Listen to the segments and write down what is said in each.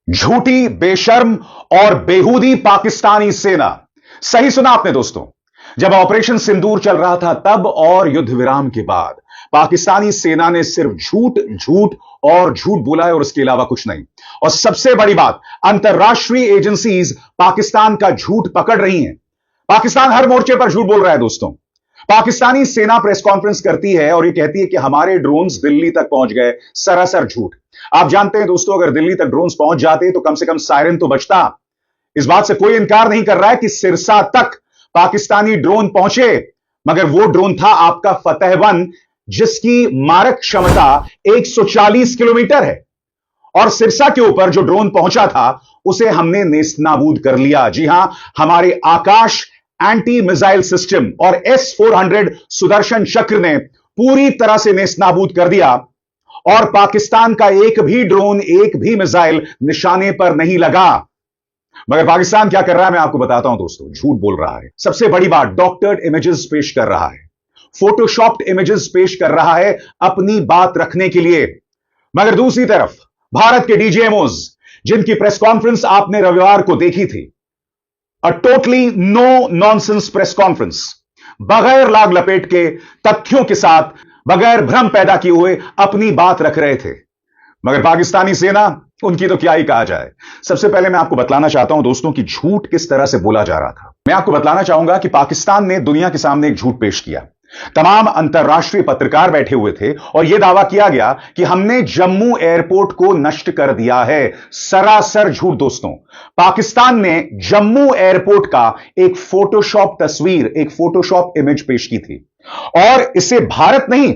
झूठी, बेशर्म और बेहूदी पाकिस्तानी सेना। सही सुना आपने दोस्तों। जब ऑपरेशन सिंदूर चल रहा था तब और युद्ध विराम के बाद पाकिस्तानी सेना ने सिर्फ झूठ झूठ और झूठ बोला है और इसके अलावा कुछ नहीं। और सबसे बड़ी बात, अंतरराष्ट्रीय एजेंसीज पाकिस्तान का झूठ पकड़ रही हैं। पाकिस्तान हर मोर्चे पर झूठ बोल रहा है दोस्तों। पाकिस्तानी सेना प्रेस कॉन्फ्रेंस करती है और यह कहती है कि हमारे ड्रोन्स दिल्ली तक पहुंच गए। सरासर झूठ। आप जानते हैं दोस्तों, अगर दिल्ली तक ड्रोन्स पहुंच जाते तो कम से कम सायरन तो बजता। इस बात से कोई इनकार नहीं कर रहा है कि सिरसा तक पाकिस्तानी ड्रोन पहुंचे, मगर वो ड्रोन था आपका फतेह 1, जिसकी मारक क्षमता 140 किलोमीटर है। और सिरसा के ऊपर जो ड्रोन पहुंचा था उसे हमने नेस्तनाबूद कर लिया। जी हां, हमारे आकाश एंटी मिसाइल सिस्टम और S-400 सुदर्शन चक्र ने पूरी तरह से नेस्तनाबूद कर दिया और पाकिस्तान का एक भी ड्रोन, एक भी मिसाइल निशाने पर नहीं लगा। मगर पाकिस्तान क्या कर रहा है मैं आपको बताता हूं दोस्तों। झूठ बोल रहा है। सबसे बड़ी बात, डॉक्टर्ड इमेजेस पेश कर रहा है, फोटोशॉप्ड इमेजेस पेश कर रहा है अपनी बात रखने के लिए। मगर दूसरी तरफ भारत के डीजीएमओज, जिनकी प्रेस कॉन्फ्रेंस आपने रविवार को देखी थी, a totally no nonsense press conference, बगैर लाग लपेट के, तथ्यों के साथ, बगैर भ्रम पैदा किए हुए अपनी बात रख रहे थे। मगर पाकिस्तानी सेना, उनकी तो क्या ही कहा जाए। सबसे पहले मैं आपको बतलाना चाहता हूं दोस्तों कि झूठ किस तरह से बोला जा रहा था। मैं आपको बतलाना चाहूंगा कि पाकिस्तान ने दुनिया के सामने एक झूठ पेश किया। तमाम अंतरराष्ट्रीय पत्रकार बैठे हुए थे और यह दावा किया गया कि हमने जम्मू एयरपोर्ट को नष्ट कर दिया है। सरासर झूठ दोस्तों। पाकिस्तान ने जम्मू एयरपोर्ट का एक फोटोशॉप तस्वीर, एक फोटोशॉप इमेज पेश की थी और इसे भारत नहीं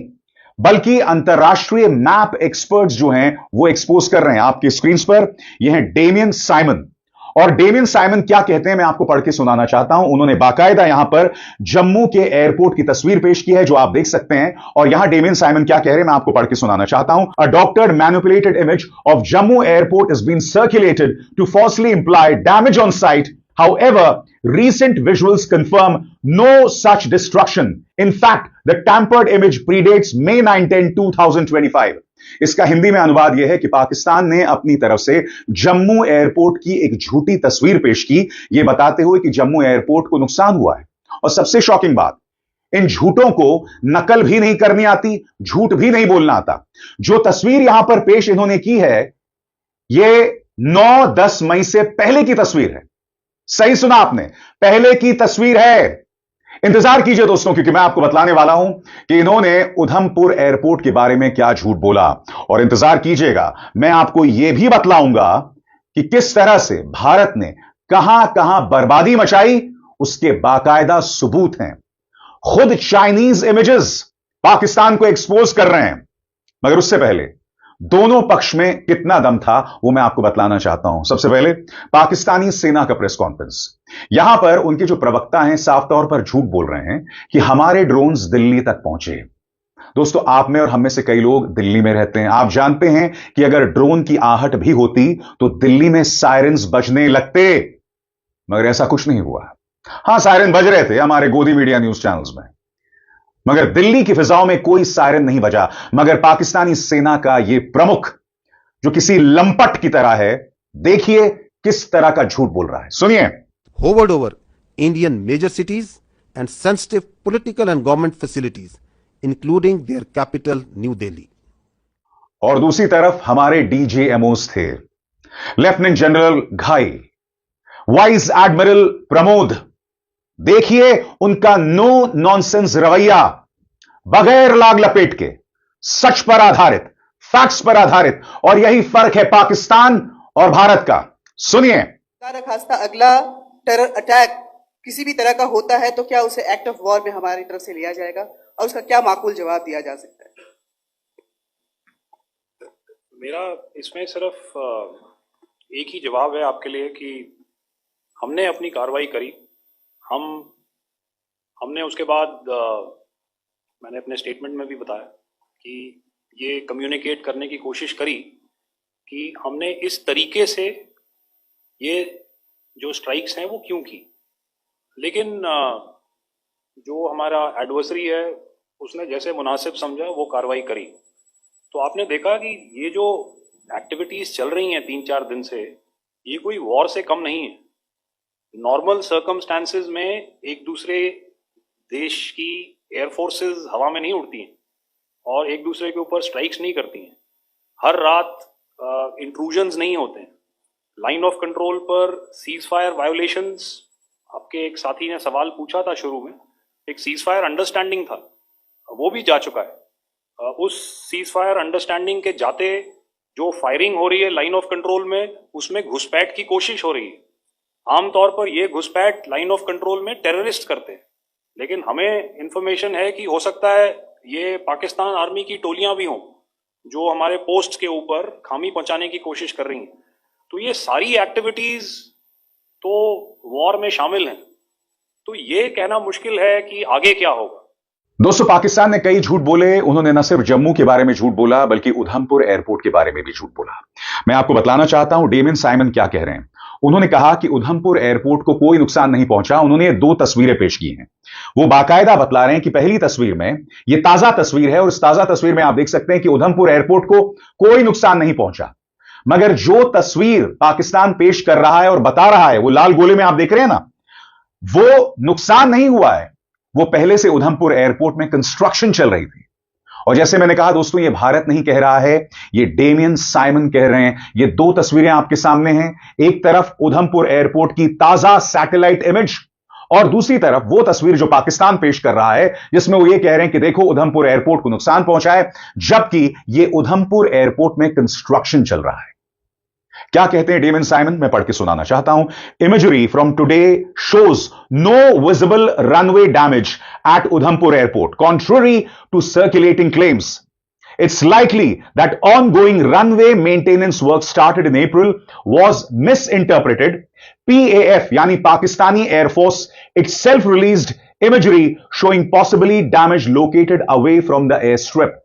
बल्कि अंतरराष्ट्रीय मैप एक्सपर्ट्स जो हैं वो एक्सपोज कर रहे हैं। आपकी स्क्रीन पर यह है डेमियन साइमन। और डेमियन साइमन क्या कहते हैं मैं आपको पढ़ के सुनाना चाहता हूं। उन्होंने बाकायदा यहां पर जम्मू के एयरपोर्ट की तस्वीर पेश की है जो आप देख सकते हैं। और यहां डेमियन साइमन क्या कह रहे हैं मैं आपको पढ़ के सुनाना चाहता हूं। A doctored manipulated image of Jammu airport is been circulated to falsely imply damage on site. However, recent visuals confirm no such destruction. In fact, the tampered image predates May 9-10, 2025. इसका हिंदी में अनुवाद यह है कि पाकिस्तान ने अपनी तरफ से जम्मू एयरपोर्ट की एक झूठी तस्वीर पेश की, यह बताते हुए कि जम्मू एयरपोर्ट को नुकसान हुआ है। और सबसे शॉकिंग बात, इन झूठों को नकल भी नहीं करनी आती, झूठ भी नहीं बोलना आता। जो तस्वीर यहां पर पेश इन्होंने की है, यह 9-10 मई से पहले की तस्वीर है। सही सुना आपने, पहले की तस्वीर है। इंतजार कीजिए दोस्तों, क्योंकि मैं आपको बतलाने वाला हूं कि इन्होंने उधमपुर एयरपोर्ट के बारे में क्या झूठ बोला। और इंतजार कीजिएगा, मैं आपको यह भी बतलाऊंगा कि किस तरह से भारत ने कहां कहां बर्बादी मचाई, उसके बाकायदा सबूत हैं। खुद चाइनीज इमेजेस पाकिस्तान को एक्सपोज कर रहे हैं। मगर उससे पहले दोनों पक्ष में कितना दम था वो मैं आपको बतलाना चाहता हूं। सबसे पहले पाकिस्तानी सेना का प्रेस कॉन्फ्रेंस। यहां पर उनके जो प्रवक्ता हैं साफ तौर पर झूठ बोल रहे हैं कि हमारे ड्रोन्स दिल्ली तक पहुंचे। दोस्तों, आप में और हम में से कई लोग दिल्ली में रहते हैं। आप जानते हैं कि अगर ड्रोन की आहट भी होती तो दिल्ली में सायरन्स बजने लगते, मगर ऐसा कुछ नहीं हुआ। हां, सायरन बज रहे थे हमारे गोदी मीडिया न्यूज चैनल्स में, मगर दिल्ली की फिजाओं में कोई सायरन नहीं बजा। मगर पाकिस्तानी सेना का यह प्रमुख, जो किसी लंपट की तरह है, देखिए किस तरह का झूठ बोल रहा है। सुनिए। Hovered over Indian major cities and sensitive political and government facilities including their capital New Delhi. और दूसरी तरफ हमारे डीजीएमओस थे, lieutenant general Ghai, vice admiral Pramod. देखिए उनका नो नॉनसेंस रवैया, बगैर लाग लपेट के, सच पर आधारित, फैक्ट्स पर आधारित। और यही फर्क है पाकिस्तान और भारत का। सुनिए। खास्ता अगला टेरर अटैक किसी भी तरह का होता है तो क्या उसे एक्ट ऑफ वॉर में हमारी तरफ से लिया जाएगा और उसका क्या माकूल जवाब दिया जा सकता है? मेरा इसमें सिर्फ एक ही जवाब है आपके लिए कि हमने अपनी कार्रवाई करी। हमने उसके बाद मैंने अपने स्टेटमेंट में भी बताया कि ये कम्युनिकेट करने की कोशिश करी कि हमने इस तरीके से ये जो स्ट्राइक्स हैं वो क्यों की। लेकिन जो हमारा एडवर्सरी है उसने जैसे मुनासिब समझा वो कार्रवाई करी। तो आपने देखा कि ये जो एक्टिविटीज चल रही हैं 3-4 दिन से, ये कोई वॉर से कम नहीं है। नॉर्मल सर्कमस्टांसेस में एक दूसरे देश की एयरफोर्सेस हवा में नहीं उड़ती हैं और एक दूसरे के ऊपर स्ट्राइक्स नहीं करती हैं। हर रात इंट्रूजन्स नहीं होते हैं। लाइन ऑफ कंट्रोल पर सीज फायर वायोलेशंस, आपके एक साथी ने सवाल पूछा था शुरू में, एक सीज फायर अंडरस्टैंडिंग था, वो भी जा चुका है। उस सीज फायर अंडरस्टैंडिंग के जाते जो फायरिंग हो रही है लाइन ऑफ कंट्रोल में, उसमें घुसपैठ की कोशिश हो रही है। आमतौर पर ये घुसपैठ लाइन ऑफ कंट्रोल में टेररिस्ट करते हैं, लेकिन हमें इंफॉर्मेशन है कि हो सकता है ये पाकिस्तान आर्मी की टोलियां भी हों जो हमारे पोस्ट के ऊपर खामी पहुंचाने की कोशिश कर रही हैं। तो ये सारी एक्टिविटीज तो वॉर में शामिल हैं। तो ये कहना मुश्किल है कि आगे क्या होगा। दोस्तों, पाकिस्तान ने कई झूठ बोले। उन्होंने न सिर्फ जम्मू के बारे में झूठ बोला बल्कि उधमपुर एयरपोर्ट के बारे में भी झूठ बोला। मैं आपको बतलाना चाहता हूं डेमियन साइमन क्या कह रहे हैं। उन्होंने कहा कि उधमपुर एयरपोर्ट को कोई नुकसान नहीं पहुंचा। उन्होंने 2 तस्वीरें पेश की हैं। वो बाकायदा बतला रहे हैं कि पहली तस्वीर में, ये ताजा तस्वीर है और इस ताजा तस्वीर में आप देख सकते हैं कि उधमपुर एयरपोर्ट को कोई नुकसान नहीं पहुंचा। मगर जो तस्वीर पाकिस्तान पेश कर रहा है और बता रहा है, वो लाल गोले में आप देख रहे हैं ना, वो नुकसान नहीं हुआ है। वो पहले से उधमपुर एयरपोर्ट में कंस्ट्रक्शन चल रही थी। और जैसे मैंने कहा दोस्तों, ये भारत नहीं कह रहा है, ये डेमियन साइमन कह रहे हैं। ये 2 तस्वीरें आपके सामने हैं। एक तरफ उधमपुर एयरपोर्ट की ताजा सैटेलाइट इमेज और दूसरी तरफ वो तस्वीर जो पाकिस्तान पेश कर रहा है, जिसमें वो ये कह रहे हैं कि देखो उधमपुर एयरपोर्ट को नुकसान पहुंचा है, जबकि ये उधमपुर एयरपोर्ट में कंस्ट्रक्शन चल रहा है। क्या कहते हैं डेमियन साइमन, मैं पढ़ के सुनाना चाहता हूं। Imagery from today shows no visible runway damage at Udhampur airport contrary to circulating claims. It's likely that ongoing runway maintenance work started in April was misinterpreted. PAF यानी Pakistani air force itself released imagery showing possibly damage located away from the airstrip.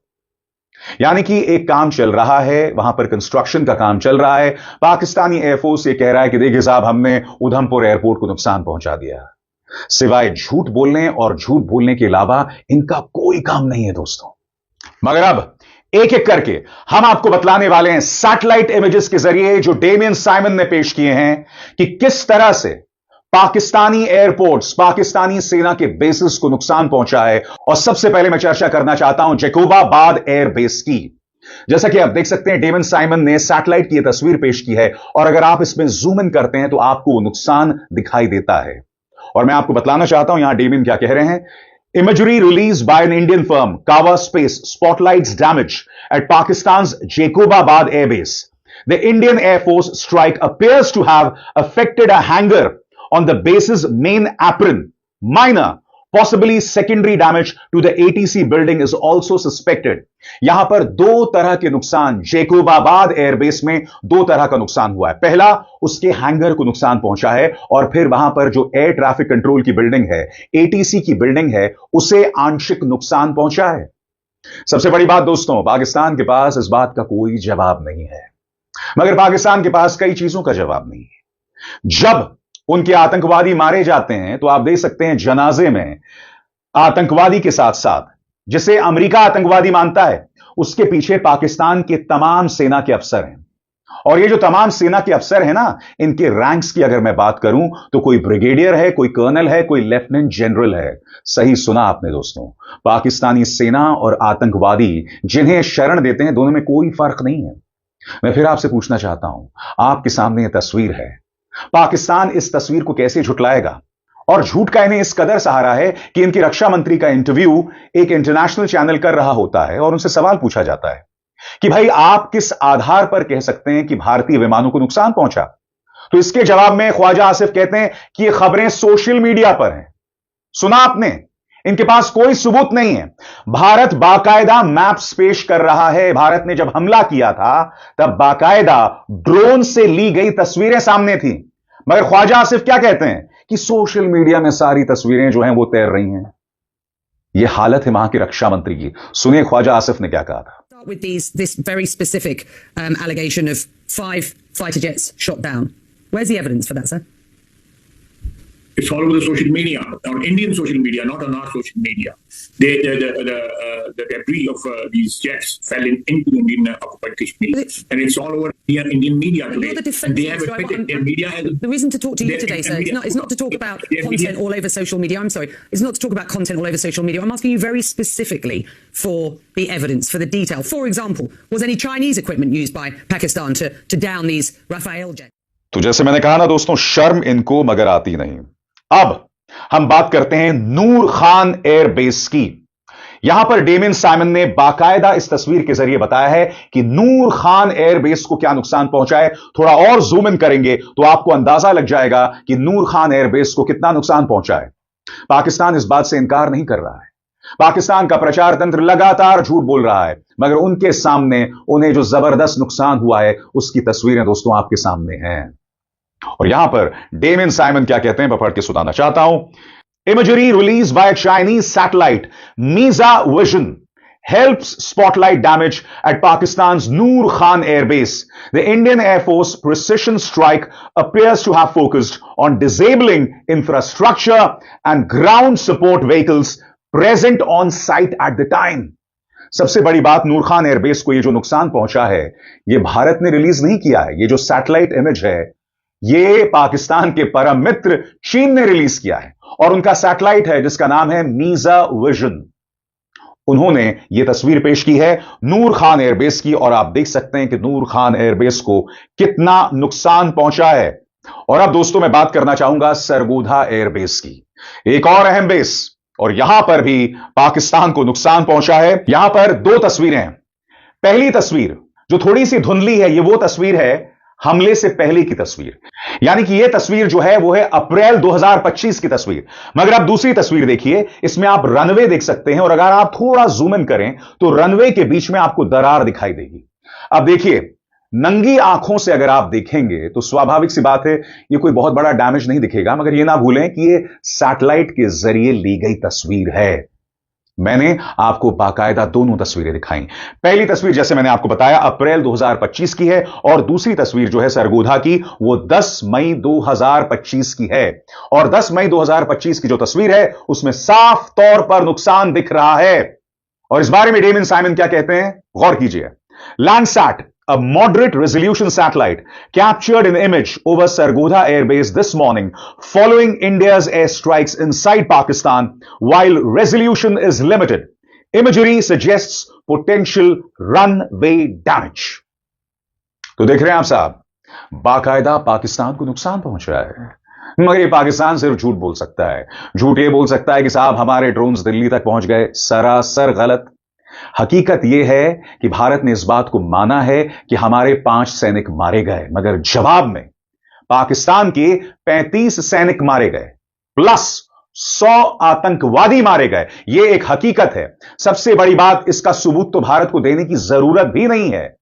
यानी कि एक काम चल रहा है, वहां पर कंस्ट्रक्शन का काम चल रहा है। पाकिस्तानी एयरफोर्स ये कह रहा है कि देखिए साहब, हमने उधमपुर एयरपोर्ट को नुकसान पहुंचा दिया। सिवाय झूठ बोलने और झूठ बोलने के अलावा इनका कोई काम नहीं है दोस्तों। मगर अब एक एक करके हम आपको बतलाने वाले हैं सैटेलाइट इमेजेस के जरिए जो डेमियन साइमन ने पेश किए हैं कि किस तरह से पाकिस्तानी एयरपोर्ट्स, पाकिस्तानी सेना के बेसिस को नुकसान पहुंचा है। और सबसे पहले मैं चर्चा करना चाहता हूं जैकोबाबाद एयरबेस की। जैसा कि आप देख सकते हैं, डेमियन साइमन ने सैटेलाइट की यह तस्वीर पेश की है और अगर आप इसमें जूम इन करते हैं तो आपको नुकसान दिखाई देता है। और मैं आपको बतलाना चाहता हूं यहां डेमियन क्या कह रहे हैं। Imagery released by an Indian firm, Kawa Space, spotlights damage at Pakistan's Jacobabad airbase. The Indian Air Force strike appears to have affected a hangar on the base's main apron. Minor, possibly secondary damage to the ATC building is also suspected. यहां पर 2 तरह के नुकसान, Jacobabad airbase में 2 तरह का नुकसान हुआ है। पहला, उसके हैंगर को नुकसान पहुंचा है और फिर वहां पर जो एयर ट्रैफिक कंट्रोल की बिल्डिंग है, एटीसी की बिल्डिंग है, उसे आंशिक नुकसान पहुंचा है। सबसे बड़ी बात दोस्तों, पाकिस्तान के पास इस बात का कोई जवाब नहीं है। मगर पाकिस्तान के पास कई चीजों का जवाब नहीं है। जब उनके आतंकवादी मारे जाते हैं तो आप देख सकते हैं जनाजे में आतंकवादी के साथ साथ जिसे अमेरिका आतंकवादी मानता है, उसके पीछे पाकिस्तान के तमाम सेना के अफसर हैं। और ये जो तमाम सेना के अफसर हैं ना, इनके रैंक्स की अगर मैं बात करूं तो कोई ब्रिगेडियर है, कोई कर्नल है, कोई लेफ्टिनेंट जनरल है। सही सुना आपने दोस्तों, पाकिस्तानी सेना और आतंकवादी जिन्हें शरण देते हैं, दोनों में कोई फर्क नहीं है। मैं फिर आपसे पूछना चाहता हूं, आपके सामने यह तस्वीर है, पाकिस्तान इस तस्वीर को कैसे झुटलाएगा? और झूठ का इन्हें इस कदर सहारा है कि इनकी रक्षा मंत्री का इंटरव्यू एक इंटरनेशनल चैनल कर रहा होता है और उनसे सवाल पूछा जाता है कि भाई आप किस आधार पर कह सकते हैं कि भारतीय विमानों को नुकसान पहुंचा? तो इसके जवाब में ख्वाजा आसिफ कहते हैं कि ये खबरें सोशल मीडिया पर हैं। सुना आपने, इनके पास कोई सबूत नहीं है। भारत बाकायदा मैप्स पेश कर रहा है। भारत ने जब हमला किया था तब बाकायदा ड्रोन से ली गई तस्वीरें सामने थी। मगर ख्वाजा आसिफ क्या कहते हैं कि सोशल मीडिया में सारी तस्वीरें जो हैं वो तैर रही हैं। यह हालत है वहां के रक्षा मंत्री की। सुनिए ख्वाजा आसिफ ने क्या कहा था। With this very specific allegation of 5 fighter jets shot down. Where's the evidence for that, sir? It's all over the social media, on Indian social media, not on our social media. The debris of these jets fell into Indian occupied Kashmir, and it's all over Indian media today. You're the And they have defense, right? admitted their media has. The reason to talk to you today, sir, is not to talk about content all over social media. I'm sorry. It's not to talk about content all over social media. I'm asking you very specifically for the evidence, for the detail. For example, was any Chinese equipment used by Pakistan to down these Rafale jets? तो जैसे मैंने कहा ना दोस्तों, शर्म इनको मगर आती नहीं। अब हम बात करते हैं नूर खान एयरबेस की। यहां पर डेमियन साइमन ने बाकायदा इस तस्वीर के जरिए बताया है कि नूर खान एयरबेस को क्या नुकसान पहुंचा है। थोड़ा और जूम इन करेंगे तो आपको अंदाजा लग जाएगा कि नूर खान एयरबेस को कितना नुकसान पहुंचा है। पाकिस्तान इस बात से इनकार नहीं कर रहा है। पाकिस्तान का प्रचार तंत्र लगातार झूठ बोल रहा है, मगर उनके सामने उन्हें जो जबरदस्त नुकसान हुआ है उसकी तस्वीरें दोस्तों आपके सामने हैं। और यहां पर डेमियन साइमन क्या कहते हैं, मैं पढ़ के सुनाना चाहता हूं। Imagery release by Chinese satellite MISA vision helps spotlight damage at Pakistan's Noor Khan Air Base. The Indian Air Force precision strike appears to have focused on disabling infrastructure and ground support vehicles present on site at the time. सबसे बड़ी बात, नूर Khan airbase को ये जो नुकसान पहुंचा है, ये भारत ने रिलीज नहीं किया है। ये जो सैटेलाइट इमेज है, ये पाकिस्तान के परम मित्र चीन ने रिलीज किया है, और उनका सैटेलाइट है जिसका नाम है मीजा विजन। उन्होंने यह तस्वीर पेश की है नूर खान एयरबेस की, और आप देख सकते हैं कि नूर खान एयरबेस को कितना नुकसान पहुंचा है। और अब दोस्तों मैं बात करना चाहूंगा सरगोधा एयरबेस की, एक और अहम बेस, और यहां पर भी पाकिस्तान को नुकसान पहुंचा है। यहां पर दो तस्वीरें हैं। पहली तस्वीर जो थोड़ी सी धुंधली है, यह वो तस्वीर है हमले से पहले की तस्वीर, यानी कि यह तस्वीर जो है वो है अप्रैल 2025 की तस्वीर। मगर आप दूसरी तस्वीर देखिए, इसमें आप रनवे देख सकते हैं, और अगर आप थोड़ा जूम इन करें तो रनवे के बीच में आपको दरार दिखाई देगी। अब देखिए, नंगी आंखों से अगर आप देखेंगे तो स्वाभाविक सी बात है ये कोई बहुत बड़ा डैमेज नहीं दिखेगा, मगर यह ना भूलें कि यह सैटेलाइट के जरिए ली गई तस्वीर है। मैंने आपको बाकायदा दोनों तस्वीरें दिखाई। पहली तस्वीर जैसे मैंने आपको बताया अप्रैल 2025 की है, और दूसरी तस्वीर जो है सरगोधा की, वो 10 मई 2025 की है। और 10 मई 2025 की जो तस्वीर है उसमें साफ तौर पर नुकसान दिख रहा है। और इस बारे में डेमियन साइमन क्या कहते हैं, गौर कीजिए। Landsat, a moderate resolution satellite, captured an image over Sargodha Air Base this morning following India's airstrikes inside Pakistan. While resolution is limited, imagery suggests potential runway damage. तो देख रहे हैं आप साहब, बाकायदा पाकिस्तान को नुकसान पहुंच रहा है। मगर ये पाकिस्तान सिर्फ झूठ बोल सकता है। झूठ ये बोल सकता है कि साहब हमारे ड्रोन्स दिल्ली तक पहुंच गए, सरासर गलत। हकीकत यह है कि भारत ने इस बात को माना है कि हमारे 5 सैनिक मारे गए, मगर जवाब में पाकिस्तान के 35 सैनिक मारे गए, प्लस 100 आतंकवादी मारे गए। यह एक हकीकत है। सबसे बड़ी बात, इसका सबूत तो भारत को देने की जरूरत भी नहीं है।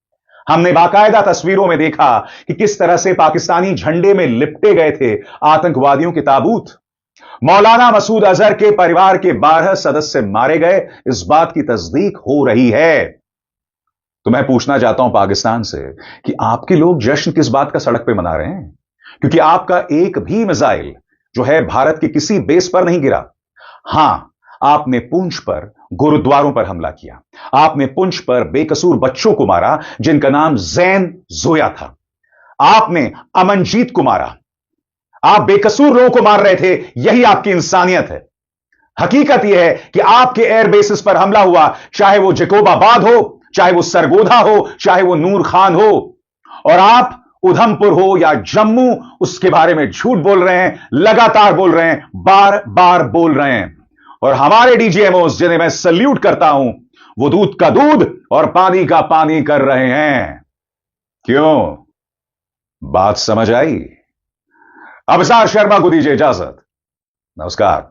हमने बाकायदा तस्वीरों में देखा कि किस तरह से पाकिस्तानी झंडे में लिपटे गए थे आतंकवादियों के ताबूत। मौलाना मसूद अजहर के परिवार के 12 सदस्य मारे गए, इस बात की तस्दीक हो रही है। तो मैं पूछना चाहता हूं पाकिस्तान से कि आपके लोग जश्न किस बात का सड़क पे मना रहे हैं? क्योंकि आपका एक भी मिसाइल जो है भारत के किसी बेस पर नहीं गिरा। हां, आपने पुंछ पर गुरुद्वारों पर हमला किया, आपने पुंछ पर बेकसूर बच्चों को मारा जिनका नाम जैन जोया था, आपने अमनजीत को मारा, आप बेकसूर लोगों को मार रहे थे। यही आपकी इंसानियत है। हकीकत यह है कि आपके एयर बेसिस पर हमला हुआ, चाहे वो जकोबाबाद हो, चाहे वो सरगोधा हो, चाहे वो नूर खान हो, और आप उधमपुर हो या जम्मू, उसके बारे में झूठ बोल रहे हैं, लगातार बोल रहे हैं, बार बार बोल रहे हैं। और हमारे डीजीएमओस जिन्हें मैं सल्यूट करता हूं, वो दूध का दूध और पानी का पानी कर रहे हैं। क्यों? बात समझ आई? अभिसार शर्मा को दीजिए इजाजत। नमस्कार।